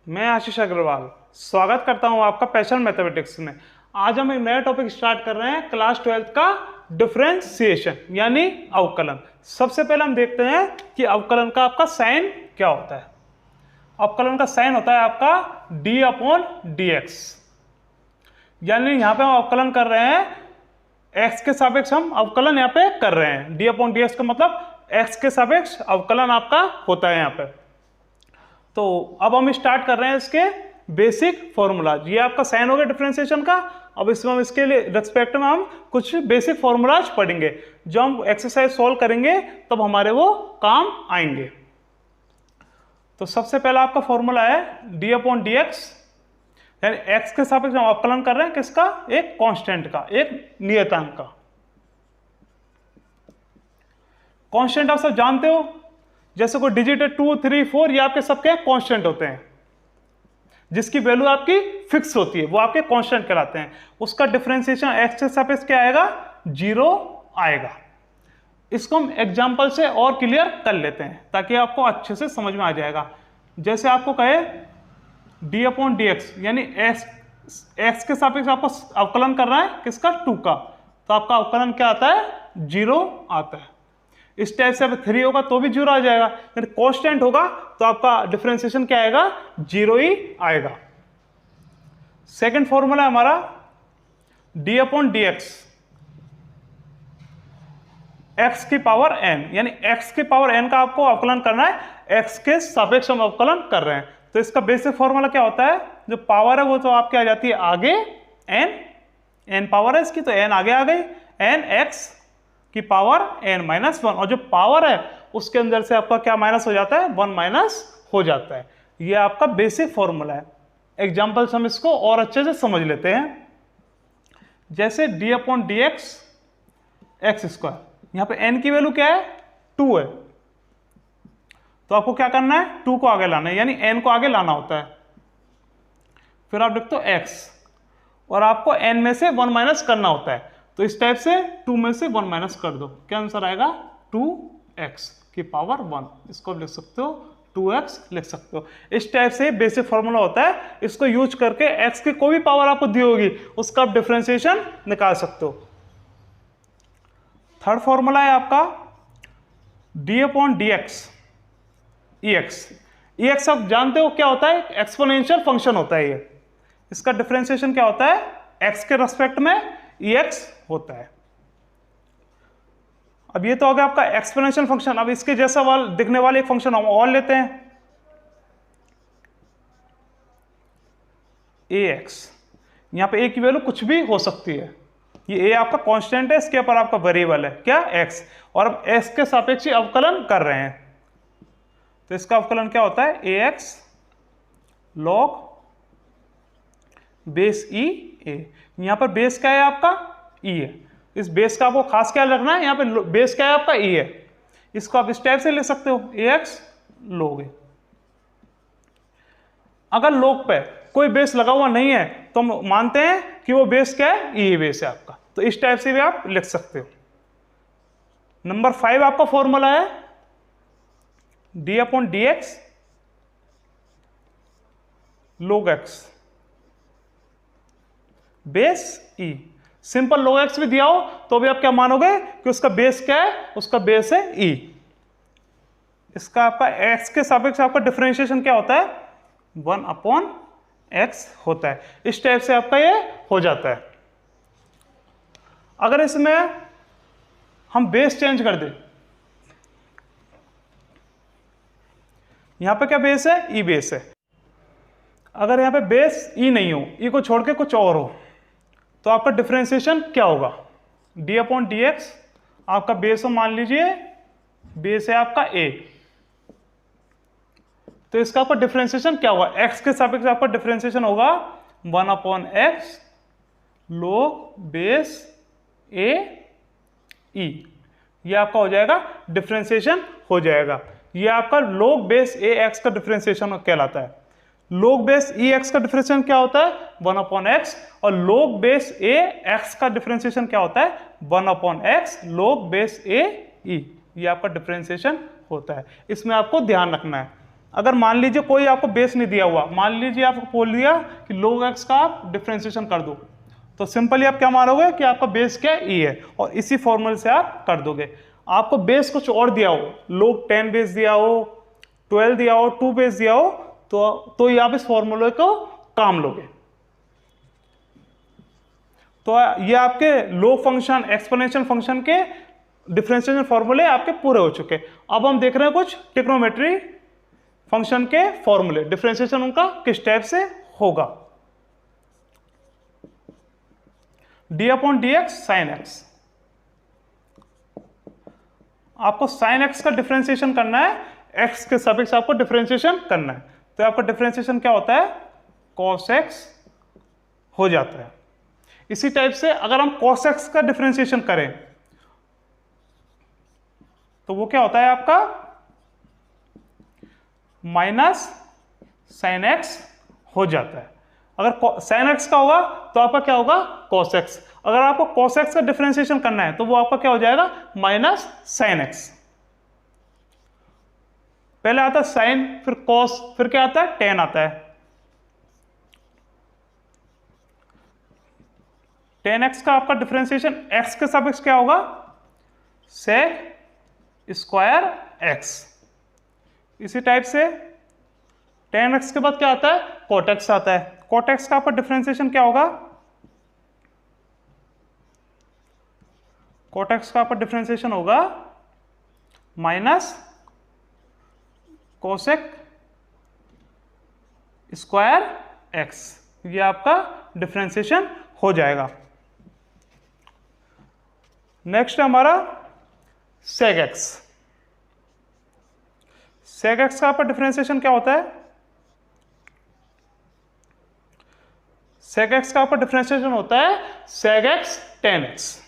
मैं आशीष अग्रवाल स्वागत करता हूं आपका पैशन मैथमेटिक्स में। आज हम एक नया टॉपिक स्टार्ट कर रहे हैं क्लास 12th का डिफरेंशिएशन यानी अवकलन। सबसे पहले हम देखते हैं कि अवकलन का आपका साइन क्या होता है। अवकलन का साइन होता है आपका d/dx, यानी यहाँ पे हम अवकलन कर रहे हैं x के सापेक्ष, हम अवकलन यहाँ पे कर रहे हैं। d/dx का मतलब x के सापेक्ष अवकलन आपका होता है यहाँ पे। तो अब हम स्टार्ट कर रहे हैं इसके बेसिक फॉर्मूलाज। ये आपका साइन हो गया डिफरेंशिएशन का। अब इसमें हम इसके लिए रेस्पेक्ट में हम कुछ बेसिक फॉर्मूलाज पढ़ेंगे, जो हम एक्सरसाइज सॉल्व करेंगे तब हमारे वो काम आएंगे। तो सबसे पहला आपका फॉर्मूला है d/dx, यानी x के सापेक्ष हम अवकलन कर रहे हैं किसका, एक कांस्टेंट का, एक नियतांक का। कांस्टेंट आप सब जानते हो, जैसे कोई डिजिट है 2, 3, 4, ये आपके सबके कांस्टेंट होते हैं। जिसकी वैल्यू आपकी फिक्स होती है वो आपके कांस्टेंट कहलाते हैं। उसका डिफरेंशिएशन x के सापेक्ष क्या आएगा, 0 आएगा। इसको हम एग्जांपल से और क्लियर कर लेते हैं ताकि आपको अच्छे से समझ में आ जाएगा। जैसे आपको कहे d/dx, यानी x के सापेक्ष आपको अवकलन कर रहा है किसका, 2 का, तो आपका अवकलन क्या आता है, 0 आता है। इस टाइप से अब 3 होगा तो भी 0 आ जाएगा, यानी कांस्टेंट होगा तो आपका डिफरेंशिएशन क्या आएगा, 0 ही आएगा। सेकंड फॉर्मूला है हमारा d/dx, x की पावर n, यानी x की पावर n का आपको अवकलन करना है, x के सापेक्ष हम अवकलन कर रहे हैं। तो इसका बेसिक फॉर्मूला क्या होता है, जो पावर है वो तो आपके आ जाती है आगे n पावर है इसकी, तो n आगे आ गई, n x की पावर n-1, और जो पावर है उसके अंदर से आपका क्या माइनस हो जाता है, 1 माइनस हो जाता है। ये आपका बेसिक फॉर्मूला है। एग्जांपल्स हम इसको और अच्छे से समझ लेते हैं। जैसे d/dx x², यहाँ पे n की वैल्यू क्या है, 2 है, तो आपको क्या करना है, 2 को आगे लाना है, यानी n को आगे लाना होता है। फिर आप लिखते हो x, और आपको n में से 1 माइनस करना होता है, तो इस टाइप से 2 में से 1 माइनस कर दो, क्या आंसर आएगा, 2x की पावर 1। इसको लिख सकते हो 2x लिख सकते हो। इस टाइप से बेसिक फॉर्मूला होता है। इसको यूज करके x की कोई भी पावर आपको दी होगी उसका आप डिफरेंशिएशन निकाल सकते हो। थर्ड फॉर्मूला है आपका d/dx ex आप जानते हो क्या होता है, एक्सपोनेंशियल फंक्शन होता है ये। इसका डिफरेंशिएशन क्या होता है, x के रेस्पेक्ट में ex होता है। अब ये तो हो गया आपका एक्सपोनेंशियल फंक्शन। अब इसके जैसा दिखने वाले एक फंक्शन हम और लेते हैं, ax। यहां पे a की वैल्यू कुछ भी हो सकती है, ये a आपका कांस्टेंट है, इसके ऊपर आपका वेरिएबल है क्या, x, और अब x के सापेक्ष अवकलन कर रहे हैं। तो इसका अवकलन क्या होता है, ax log base e a। यहां पर बेस क्या है आपका, e है। इस बेस का आपको खास क्या रखना है, यहां पे बेस क्या है आपका, e है। इसको आप इस टाइप से लिख सकते हो, ax log a। अगर log पे कोई बेस लगा हुआ नहीं है तो हम मानते हैं कि वो बेस क्या है, e बेस है आपका, तो इस टाइप से भी आप लिख सकते हो। नंबर 5 आपका फॉर्मूला है d/dx log x base e। Simple log x भी दिया हो तो भी आप क्या मानोगे कि उसका बेस क्या है, उसका बेस है e। इसका आपका x के सापेक्ष आपका डिफरेंशिएशन क्या होता है, 1/x होता है। इस टाइप से आपका ये हो जाता है। अगर इसमें हम बेस चेंज कर दें, यहां पे क्या बेस है, e बेस है। अगर यहां पे बेस e नहीं हो, e को छोड़ के कुछ और हो, तो आपका डिफरेंशिएशन क्या होगा, d/dx आपका बेस हो, मान लीजिए बेस है आपका a, तो इसका आपका डिफरेंशिएशन क्या होगा, x के सापेक्ष आपका डिफरेंशिएशन होगा 1/x log base a e। ये आपका हो जाएगा डिफरेंशिएशन हो जाएगा। ये आपका log बेस a x का डिफरेंशिएशन कहलाता है। log बेस e x का डिफरेंशिएशन क्या होता है, 1/x, और log बेस a x का डिफरेंशिएशन क्या होता है, 1/x log base a e। ये आपका डिफरेंशिएशन होता है। इसमें आपको ध्यान रखना है। अगर मान लीजिए कोई आपको बेस नहीं दिया हुआ, मान लीजिए आपको बोल दिया कि log x का आप डिफरेंशिएशन कर दो, तो सिंपली आप क्या मानोगे कि आपका बेस क्या ई है, और इसी फॉर्मूले से आप कर दोगे। आपको बेस कुछ और दिया हो, log 10 बेस दिया हो, 12 दिया हो, 2 बेस दिया हो, तो ये आप इस फॉर्मूले को काम लोगे। तो ये आपके log फंक्शन, एक्सपोनेंशियल फंक्शन के डिफरेंशिएशन फॉर्मूले आपके पूरे हो चुके। अब हम देख रहे हैं कुछ ट्रिग्नोमेट्री फंक्शन के फॉर्मूले, डिफरेंशिएशन उनका किस टाइप से होगा। d/dx sin x, आपको sin x का डिफरेंशिएशन करना है, x के सापेक्ष आपको डिफरेंशिएशन करना है, तो आपका डिफरेंशिएशन क्या होता है, cos x हो जाता है। इसी टाइप से अगर हम cos x का डिफरेंशिएशन करें तो वो क्या होता है आपका माइनस साइन एक्स हो जाता है। अगर साइन एक्स का होगा तो आपका क्या होगा cos x। अगर आपको cos x का डिफरेंशिएशन करना है तो वो आपका क्या हो जाएगा माइनस साइन एक्स। पहले आता है साइन, फिर cos, फिर क्या आता है tan आता है। tan x का आपका डिफरेंशिएशन x के सापेक्ष क्या होगा sec स्क्वायर x। इसी टाइप से tan x के बाद क्या आता है cot x आता है। cot x का आपका डिफरेंशिएशन क्या होगा, cot x का आपका डिफरेंशिएशन होगा माइनस कोसेक स्क्वायर x। ये आपका डिफरेंशिएशन हो जाएगा। नेक्स्ट है हमारा sec x। sec x का आपका डिफरेंशिएशन क्या होता है, sec x का आपका डिफरेंशिएशन होता है sec x tan x।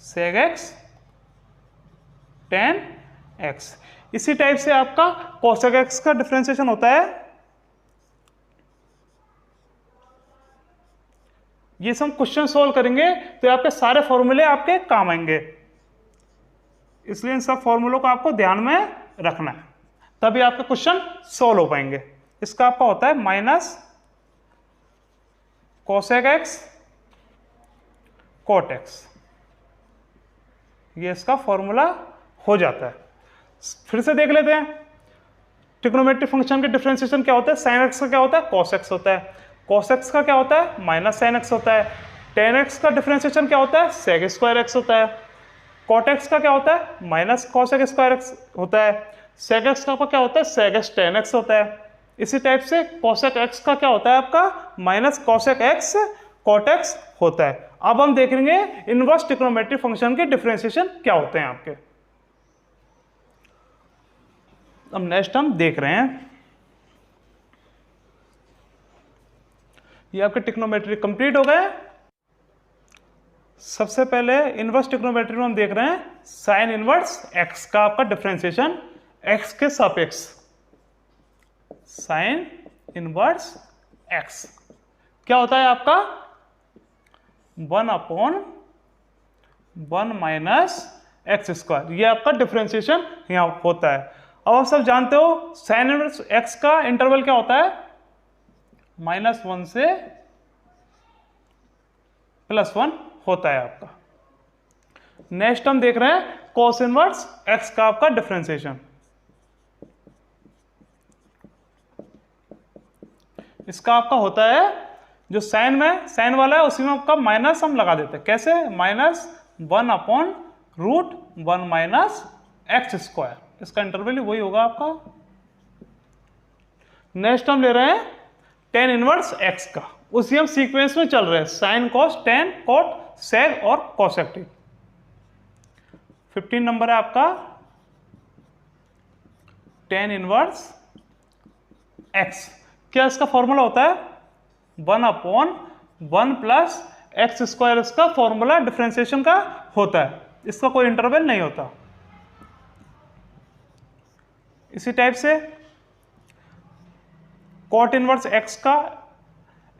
sec x tan x। इसी टाइप से आपका cosec x का डिफरेंशिएशन होता है, ये सब क्वेश्चन सोल्व करेंगे तो आपके सारे फॉर्मूले आपके काम आएंगे, इसलिए इन सब फॉर्मूलों को आपको ध्यान में रखना है, तभी आपके क्वेश्चन सोल्व हो पाएंगे। इसका आपका होता है minus cosec X cot X, ये इसका फॉर्मूला हो जाता है। फिर से देख लेते हैं ट्रिग्नोमेट्रिक फंक्शन के डिफरेंशिएशन क्या होता है, साइन एक्स का क्या होता है कॉस एक्स होता है, कॉस एक्स का क्या होता है माइनस साइन एक्स होता है, टेन एक्स का डिफरेंशिएशन क्या होता है सेक स्क्वायर एक्स होता है, कॉट एक्स का क्या होता है माइनस कॉसेक स्क्वायर एक्स होता है, सेक एक्स का क्या होता है सेक एक्स टेन एक्स होता है। इसी टाइप से कॉसेक एक्स का क्या होता है आपका minus cosec X cot X होता है। अब हम देखेंगे इनवर्स ट्रिग्नोमेट्रिक फंक्शन के डिफरेंशिएशन क्या होते हैं आपके। अब नेक्स्ट हम देख रहे हैं, ये आपके ट्रिग्नोमेट्री कंप्लीट हो गए। सबसे पहले इनवर्स ट्रिग्नोमेट्री में हम देख रहे हैं साइन इनवर्स एक्स का आपका डिफरेंशिएशन एक्स के सापेक्ष, साइन इनवर्स एक्स क्या होता है आपका 1/1 माइनस एक्स स्क्वायर, ये आपका डिफरेंशिएशन यहां होता है। अब आप सब जानते हो साइन इनवर्स एक्स का इंटरवल क्या होता है -1 से +1 होता है आपका। नेक्स्ट हम देख रहे हैं कॉस इनवर्स एक्स का आपका डिफरेंशिएशन, इसका आपका होता है जो साइन में साइन वाला है उसी में आपका माइनस हम लगा देते हैं, कैसे -1/√1 माइनस एक्स स्क्वायर, इसका इंटरवल वही होगा आपका। नेक्स्ट हम ले रहे हैं टेन इनवर्स एक्स का, उसी हम सीक्वेंस में चल रहे हैं sine cos tan cot sec और कॉसेक। 15 नंबर है आपका टेन इनवर्स एक्स, क्या इसका फॉर्मूला होता है 1/1 प्लस एक्स स्क्वायर, इसका फॉर्मूला डिफरेंशिएशन का होता है, इसका कोई इंटरवल नहीं होता। इसी टाइप से कॉट इनवर्स एक्स का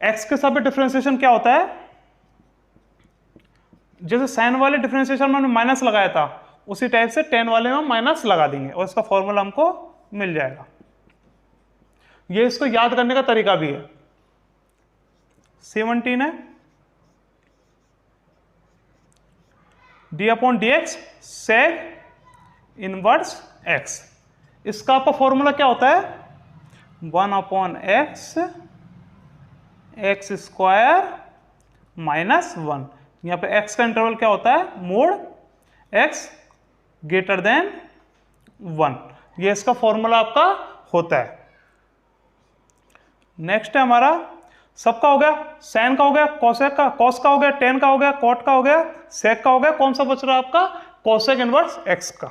एक्स के साथ डिफरेंशिएशन क्या होता है, जैसे साइन वाले डिफरेंशिएशन में हमने माइनस लगाया था उसी टाइप से tan वाले में माइनस लगा देंगे और इसका फॉर्मूला हमको मिल जाएगा। ये इसको याद करने का तरीका भी है। 17 है D upon D X sec inverse X. इसका आपका फॉर्मूला क्या होता है? 1 upon X X square minus 1। यहाँ पे x का इंटरवल क्या होता है? Mod x greater than 1। ये इसका फॉर्मूला आपका होता है। नेक्स्ट है हमारा, सबका हो गया, साइन का हो गया, कोसेक का, कॉस का हो गया, टेन का हो गया, कॉट का हो गया, सेक का हो गया। कौन सा बच रहा है आपका? कोसेक इनवर्स x का।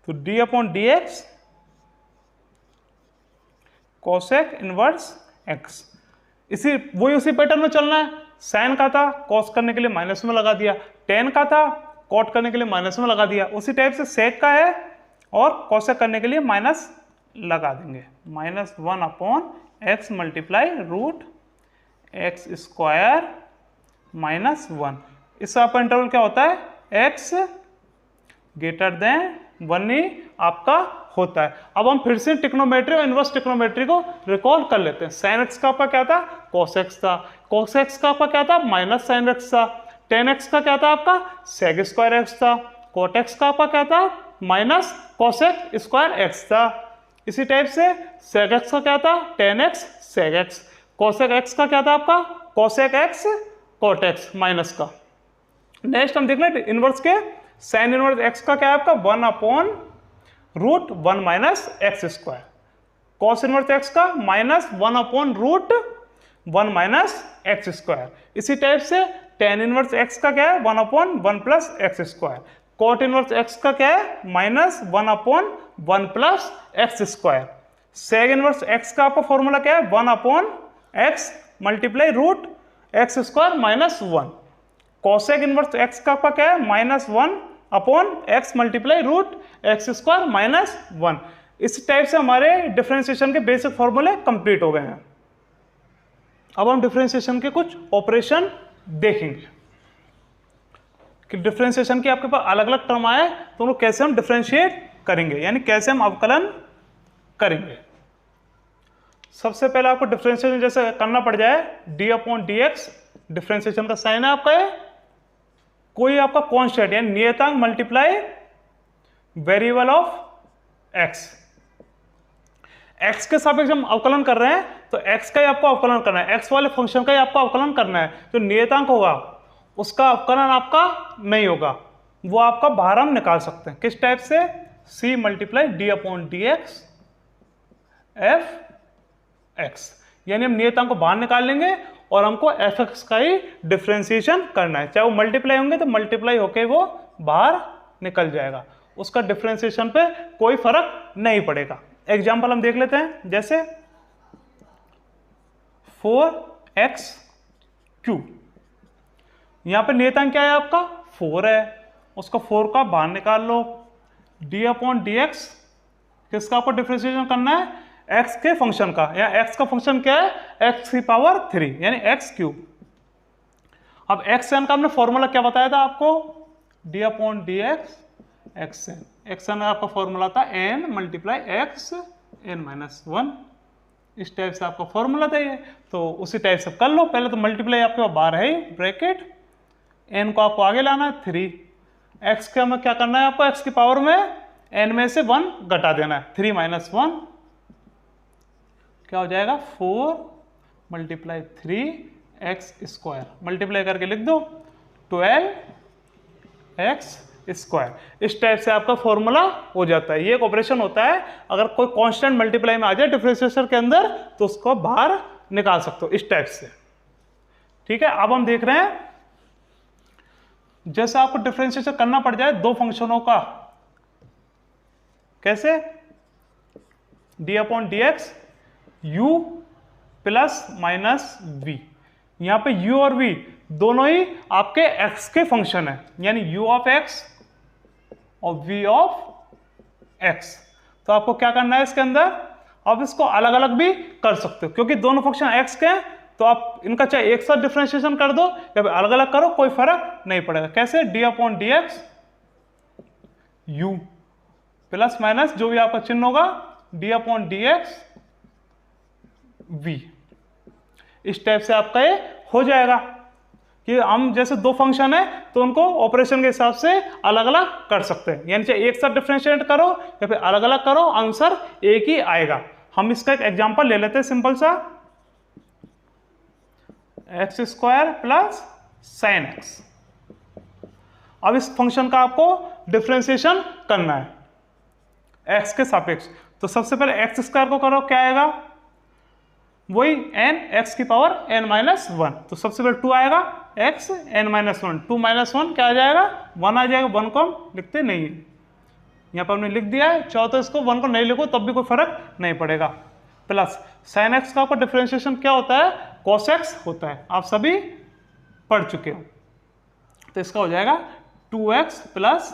तो d upon D x cosec inverse x। उसी पैटर्न में चलना है। साइन का था, कॉस करने के लिए माइनस में लगा दिया, टेन का था, कॉट करने के लिए माइनस में लगा दिया। उसी टाइप से सेक का है और कोसेक करने के लिए माइनस लगा देंगे। -1 upon X multiply root X square minus 1। इसका आपका इंटरवल क्या होता है? x ग्रेटर देन 1 ही आपका होता है। अब हम फिर से ट्रिग्नोमेट्री और इनवर्स ट्रिग्नोमेट्री को रिकॉल कर लेते हैं। साइन एक्स का आपका क्या था? कॉस एक्स था। कॉस एक्स का आपका क्या था? माइनस साइन एक्स था। टेन एक्स का क्या था आपका? सेक स्क्वायर एक्स था। कॉट एक्स का आपका क्या था? माइनस कॉसेक स्क्वायर एक्स था। इसी टाइप से सेक एक्स का क्या था? Tan X sec X. Cosec X का क्या था आपका? Cosec X cot X minus का। नेक्स्ट हम देख लें इनवर्स के। साइन इनवर्स एक्स का क्या है आपका? 1 upon root 1 minus X square. Cos inverse X का -1 upon root 1 minus X square. इसी टाइप से टेन इनवर्स एक्स का क्या है? 1 upon 1 plus X square. Cot inverse X का क्या है? -1 upon 1 plus X square. Sec inverse X का आपका फॉर्मूला क्या है? 1 upon X multiply root X square minus 1। Cosec inverse X का आपका क्या है? -1 upon X multiply root X square minus 1। इस टाइप से हमारे डिफरेंशिएशन के बेसिक फॉर्मूले कंप्लीट हो गए हैं। अब हम डिफरेंशिएशन के कुछ ऑपरेशन देखेंगे कि डिफरेंशिएशन की आपके पास अलग अलग टर्म आए तो उनको कैसे हम डिफरेंशिएट करेंगे, यानी कैसे हम अवकलन करेंगे। सबसे पहले आपको डिफरेंशिएशन जैसे करना पड़ जाए, D upon D x differentiation का साइन है आपका है, कोई आपका कॉन्स्टेंट यानी नियतांक multiply variable of x. X के सापेक्ष हम अवकलन कर रहे हैं तो एक्स का ही आपको अवकलन करना है, एक्स वाले फंक्शन का ही आपको अवकलन करना है। जो नियतांक होगा उसका अवकलन आपका नहीं होगा, वो आपका बाहर हम निकाल सकते हैं। किस टाइप से? C multiply D upon D X F X, यानी हम नियतांक को बाहर निकाल लेंगे और हमको एफ एक्स का ही डिफरेंशिएशन करना है। चाहे वो मल्टीप्लाई होंगे तो मल्टीप्लाई होके वो बाहर निकल जाएगा, उसका डिफरेंशिएशन पे कोई फर्क नहीं पड़ेगा। एग्जाम्पल हम देख लेते हैं, जैसे 4x3, यहां पे नियतांक क्या है आपका? 4 है, उसका 4 का बाहर निकाल लो। डी अपॉन डी एक्स किसका आपको डिफरेंशिएशन करना है? x के फंक्शन का, या x का फंक्शन क्या है? x³ यानी x3। अब xn का हमने फॉर्मूला क्या बताया था आपको? D upon D x xn। xn आपका फॉर्मूला था n मल्टीप्लाई x n-1। इस टाइप से आपका फॉर्मूला था ये, तो उसी टाइप से कर लो। पहले तो मल्टीप्लाई आपके पास बाहर है ही, ब्रैकेट n को आपको आगे लाना है 3। x के हमें क्या करना है आपको? x की पावर में n में से 1 घटा देना है, 3 - 1 क्या हो जाएगा? 4 मल्टीप्लाई 3x²। मल्टीप्लाई करके लिख दो 12x²। इस टाइप से आपका फॉर्मूला हो जाता है। ये एक ऑपरेशन होता है, अगर कोई कांस्टेंट मल्टीप्लाई में आ जाए डिफरेंशिएशन के अंदर तो उसको बाहर निकाल सकते हो इस टाइप से। ठीक है, अब हम देख रहे हैं जैसे आपको डिफरेंशिएशन करना पड़ जाए दो फंक्शनों का, कैसे? D upon D X u plus minus V. यहां पे u और v दोनों ही आपके x के फंक्शन है, यानी u ऑफ x और v ऑफ x। तो आपको क्या करना है इसके अंदर? आप इसको अलग अलग भी कर सकते हो, क्योंकि दोनों फंक्शन x के हैं तो आप इनका चाहे एक साथ डिफरेंशिएशन कर दो या अलग अलग करो, कोई फर्क नहीं पड़ेगा। कैसे? D upon D X u plus minus जो भी आपका चिन्ह होगा D upon D X V. इस टाइप से आपका ये हो जाएगा कि हम जैसे दो फंक्शन है तो उनको ऑपरेशन के हिसाब से अलग अलग कर सकते हैं, यानी चाहे एक साथ डिफरेंशिएट करो या फिर अलग अलग करो, आंसर एक ही आएगा। हम इसका एक एग्जांपल ले लेते हैं सिंपल सा, x square plus sine x. अब इस फंक्शन का आपको डिफरेंशिएशन करना है एक्स के सापेक्ष, तो सबसे पहले एक्स स्क्वायर को करो, क्या आएगा वही एन एक्स की पावर एन माइनस वन, तो सबसे पहले 2 आएगा X N minus one, 2 minus one क्या आ जाएगा 1 आ जाएगा। 1 को हम लिखते नहीं है, यहाँ पर हमने लिख दिया है, चाहो तो इसको 1 को नहीं लिखो तब भी कोई फर्क नहीं पड़ेगा। प्लस साइन एक्स का आपका डिफरेंशिएशन क्या होता है, कॉस एक्स होता है, आप सभी पढ़ चुके हो। तो इसका हो जाएगा 2x प्लस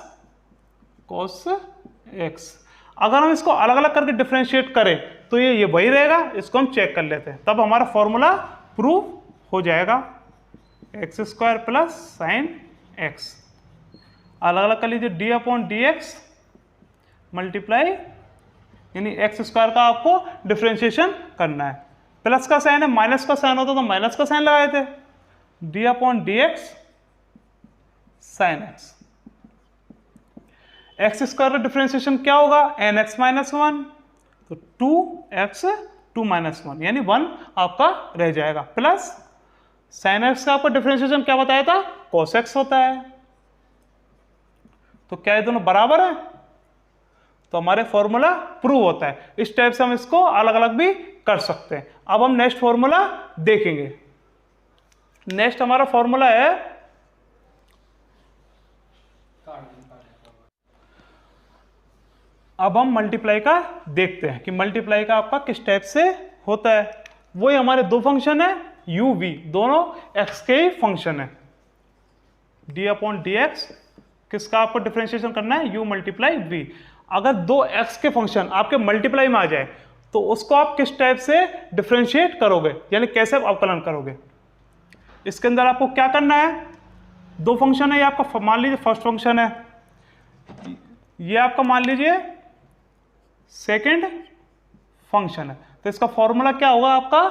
कॉस एक्स। अगर हम इसको अलग अलग करके डिफरेंशिएट करें तो ये वही रहेगा, इसको हम चेक कर लेते हैं, तब हमारा फॉर्मूला प्रूव हो जाएगा। X square plus sine x, अलग अलग कर लीजिए, D upon D x multiply, यानी एक्स स्क्वायर का आपको डिफरेंशिएशन करना है। प्लस का साइन है, माइनस का साइन होता तो माइनस का साइन लगाए थे, D upon D x sine x. X square का डिफरेंशिएशन क्या होगा, एन एक्स माइनस वन, तो 2x 2 माइनस वन यानी 1 आपका रह जाएगा। प्लस साइन एक्स का आपका डिफरेंशिएशन क्या बताया था, cos x होता है, तो क्या ये दोनों बराबर है, तो हमारे फॉर्मूला प्रूव होता है। इस टाइप से हम इसको अलग अलग भी कर सकते हैं। अब हम नेक्स्ट फॉर्मूला देखेंगे। नेक्स्ट हमारा फॉर्मूला है, अब हम मल्टीप्लाई का देखते हैं कि मल्टीप्लाई का आपका किस टाइप से होता है। वही हमारे दो फंक्शन है u v, दोनों x के ही फंक्शन है, d अपॉन डी एक्स, किसका आपको डिफरेंशिएशन करना है, u मल्टीप्लाई v। अगर दो x के फंक्शन आपके मल्टीप्लाई में आ जाए तो उसको आप किस टाइप से डिफरेंशिएट करोगे, यानी कैसे आप अवकलन करोगे। इसके अंदर आपको क्या करना है, दो फंक्शन है, ये आपका मान लीजिए फर्स्ट फंक्शन है, ये आपका मान लीजिए सेकंड फंक्शन है। तो इसका फॉर्मूला क्या होगा आपका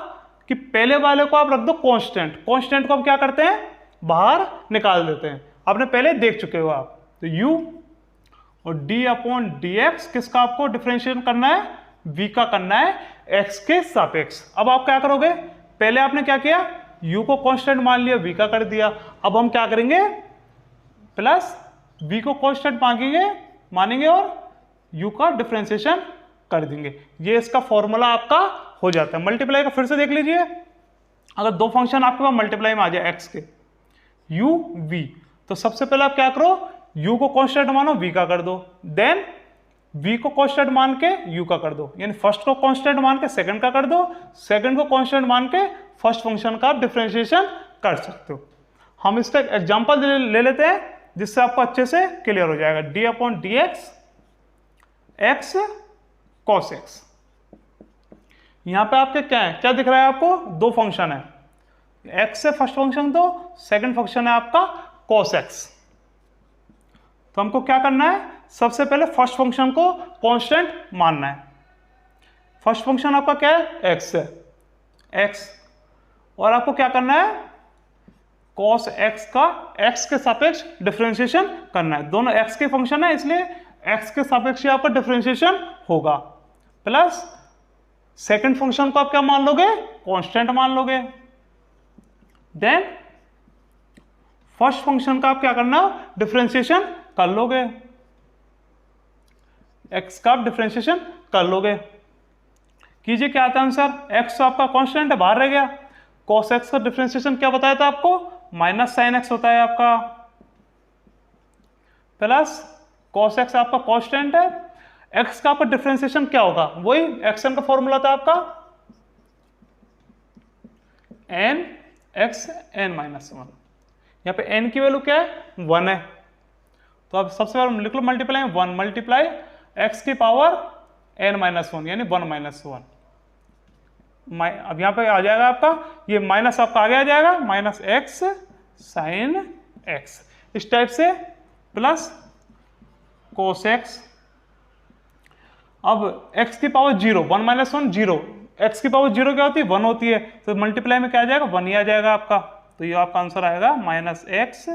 कि पहले वाले को आप रख दो कांस्टेंट, कांस्टेंट को हम क्या करते हैं बाहर निकाल देते हैं, आपने पहले देख चुके हो आप। तो u और d अपॉन डी एक्स किसका आपको डिफरेंशिएट करना है, v का करना है x के सापेक्ष। अब आप क्या करोगे, पहले आपने क्या किया u को कांस्टेंट मान लिया, v का कर दिया। अब हम क्या करेंगे प्लस v को कांस्टेंट मानेंगे और u का डिफरेंशिएशन कर देंगे। ये इसका फॉर्मूला आपका हो जाता है। मल्टीप्लाई का फिर से देख लीजिए, अगर दो फंक्शन आपके पास मल्टीप्लाई में आ जाए x के u v, तो सबसे पहले आप क्या करो, u को कांस्टेंट मानो, v का कर दो, देन v को कांस्टेंट मान के u का कर दो, यानी फर्स्ट को कांस्टेंट मान के सेकंड का कर दो, सेकंड को कांस्टेंट मान के फर्स्ट फंक्शन का डिफरेंशिएशन कर सकते हो। हम इसका एक एग्जांपल ले लेते हैं जिससे आपको अच्छे से क्लियर हो जाएगा। d upon D x x cos x, यहां पे आपके क्या है, क्या दिख रहा है आपको, दो फंक्शन है, x से फर्स्ट फंक्शन दो, सेकंड फंक्शन है आपका cos x। तो हमको क्या करना है, सबसे पहले फर्स्ट फंक्शन को कांस्टेंट मानना है। फर्स्ट फंक्शन आपका क्या है, x है, x, और आपको क्या करना है cos x का x के सापेक्ष डिफरेंशिएशन करना है। दोनों x के फंक्शन है इसलिए x के सापेक्ष आपका डिफरेंशिएशन होगा। प्लस सेकंड फंक्शन को आप क्या मान लोगे, कांस्टेंट मान लोगे। देन फर्स्ट फंक्शन का आप क्या करना, डिफरेंशिएशन कर लोगे, x का आप डिफरेंशिएशन कर लोगे। कीजिए क्या आता है आंसर, x तो आपका कांस्टेंट है, बाहर रह गया। cos x का डिफरेंशिएशन क्या बताया था आपको, माइनस साइन एक्स होता है आपका, प्लस cos x आपका कांस्टेंट है, x का आपका डिफरेंशिएशन क्या होगा, वही एक्शन का फॉर्मूला था आपका n x n minus one. यहाँ पे n की वैल्यू क्या है, 1 है, तो अब सबसे पहले लिख लो मल्टीप्लाई 1 मल्टीप्लाई x की पावर n माइनस वन यानी 1 माइनस वन। अब यहाँ पे आ जाएगा आपका ये माइनस आपका आगे आ जाएगा माइनस x साइन x, इस टाइप से। Plus cos x। अब x की पावर 0, 1 माइनस 1 0, x की पावर 0 क्या होती है 1 होती है, तो मल्टीप्लाई में क्या आ जाएगा 1 ही आ जाएगा आपका। तो ये आपका आंसर आएगा -x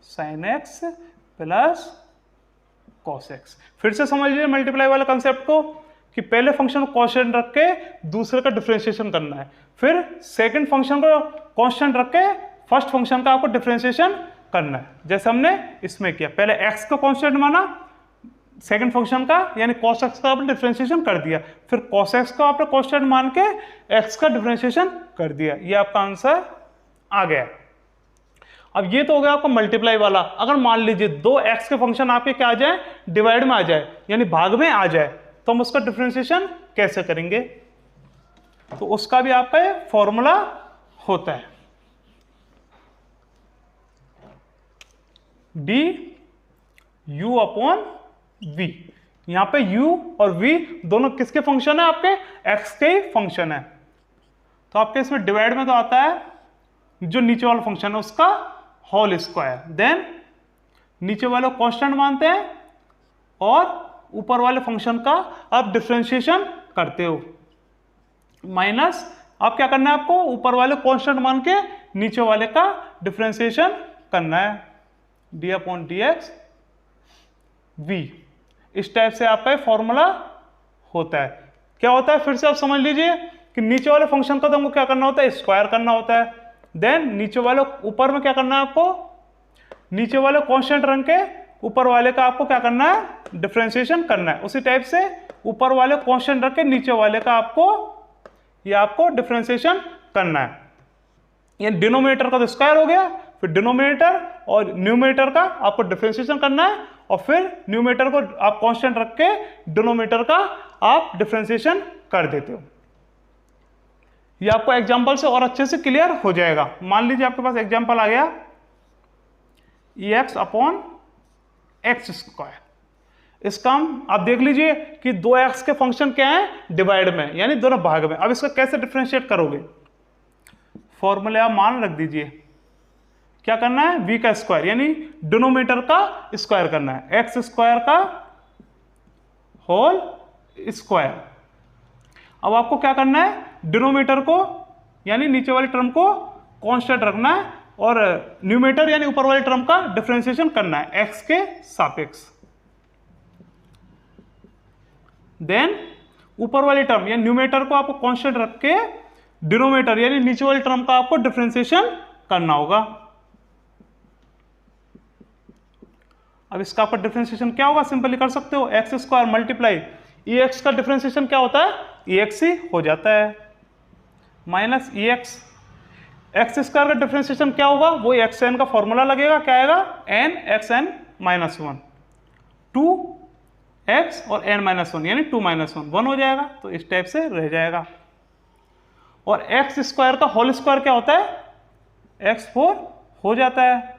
sin x plus cos x। फिर से समझ लीजिए मल्टीप्लाई वाले कंसेप्ट को कि पहले फंक्शन को कांस्टेंट रख के दूसरे का डिफरेंशिएशन करना है, फिर सेकंड फंक्शन को कांस्टेंट रख के फर्स्ट फंक्शन का आपको डिफरेंशिएशन करना है, जैसे हमने इसमें किया। पहले x को कांस्टेंट माना सेकंड फंक्शन का, यानी cos x का आपने डिफरेंशिएशन कर दिया, फिर cos x को आपने कांस्टेंट मान के x का डिफरेंशिएशन कर दिया। ये आपका आंसर आ गया। अब ये तो हो गया आपका मल्टीप्लाई वाला। अगर मान लीजिए दो x के फंक्शन आपके क्या आ जाए, डिवाइड में आ जाए, यानी भाग में आ जाए, तो हम उसका डिफरेंशिएशन कैसे करेंगे? तो उसका भी आपका फॉर्मूला होता है डी यू अपॉन वी। यहां पे u और v दोनों किसके फंक्शन है? आपके x के फंक्शन है। तो आपके इसमें डिवाइड में तो आता है जो नीचे वाला फंक्शन है उसका होल स्क्वायर, देन नीचे वाले को कांस्टेंट मानते हैं और ऊपर वाले फंक्शन का आप डिफरेंशिएशन करते हो, माइनस आप क्या करना है, आपको ऊपर वाले कांस्टेंट मान के नीचे वाले का डिफरेंशिएशन करना है, D upon D X V. इस टाइप से आपका फॉर्मूला होता है। क्या होता है फिर से आप समझ लीजिए कि नीचे वाले फंक्शन का तो हमको क्या करना होता है, स्क्वायर करना होता है, देन नीचे वाले ऊपर में क्या करना है, आपको नीचे वाले कांस्टेंट रख के ऊपर वाले का आपको क्या करना है, डिफरेंशिएशन करना है। उसी टाइप से ऊपर वाले कांस्टेंट रख के नीचे वाले का आपको डिफरेंशिएशन करना है। ये डिनोमिनेटर का तो स्क्वायर हो गया, फिर डिनोमिनेटर और न्यूमरेटर का आपको डिफरेंशिएशन करना है, और फिर न्यूमरेटर को आप कांस्टेंट रख के डिनोमिनेटर का आप डिफरेंशिएशन कर देते हो। ये आपको एग्जांपल से और अच्छे से क्लियर हो जाएगा। मान लीजिए आपके पास एग्जांपल आ गया ex अपॉन एक्स स्क्वायर। इसका हम आप देख लीजिए कि 2x के फंक्शन क्या है, डिवाइड में, यानी दोनों भाग में। अब इसको कैसे डिफरेंशिएट करोगे? फॉर्मूले आप मान रख दीजिए, क्या करना है, v का स्क्वायर यानी डिनोमिनेटर का स्क्वायर करना है, एक्स स्क्वायर का होल स्क्वायर। अब आपको क्या करना है, डिनोमिनेटर को यानी नीचे वाली टर्म को कांस्टेंट रखना है और न्यूमरेटर यानी ऊपर वाली टर्म का डिफरेंशिएशन करना है x के सापेक्ष। देन ऊपर वाली टर्म यानी न्यूमरेटर को आपको कांस्टेंट रख के डिनोमिनेटर यानी नीचे वाली टर्म का आपको डिफरेंशिएशन करना होगा। अब इसका आपका डिफरेंशिएशन क्या होगा, सिंपली कर सकते हो, एक्स स्क्वायर मल्टीप्लाई एक्स का डिफरेंशिएशन क्या होता है, एक्स ही हो जाता है, माइनस एक्स। एक्स स्क्वायर का डिफरेंशिएशन क्या होगा, वो एक्स एन का फॉर्मूला लगेगा, क्या आएगा, N x N minus 1, 2x और n माइनस 1 यानी 2 माइनस 1 हो जाएगा। तो इस टाइप से रह जाएगा। और एक्स स्क्वायर का होल स्क्वायर क्या होता है, x4 हो जाता है।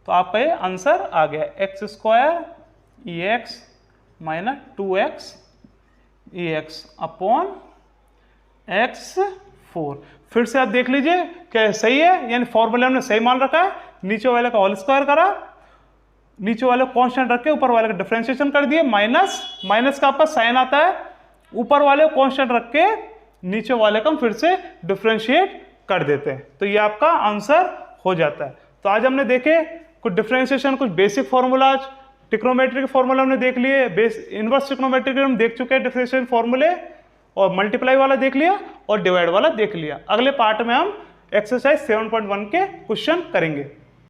तो आपका ये आंसर आ गया, x square x minus 2x x upon x4। फिर से आप देख लीजिए क्या सही है, यानी फॉर्मूला हमने सही मान रखा है, नीचे वाले का होल स्क्वायर करा, नीचे वाले कांस्टेंट रख के ऊपर वाले का डिफरेंशिएशन कर दिए, माइनस का आपका साइन आता है, ऊपर वाले कांस्टेंट रख के नीचे वाले का हम फिर से डिफरेंशिएट कर देते हैं। तो ये आपका आंसर हो जाता है। तो आज हमने देखे कुछ डिफरेंशिएशन, कुछ बेसिक फॉर्मूलाज, ट्रिग्नोमेट्री के फॉर्मूला हमने देख लिए, इनवर्स ट्रिग्नोमेट्री के हम देख चुके हैं डिफरेंशिएशन फॉर्मूले, और मल्टीप्लाई वाला देख लिया और डिवाइड वाला देख लिया। अगले पार्ट में हम एक्सरसाइज 7.1 के क्वेश्चन करेंगे।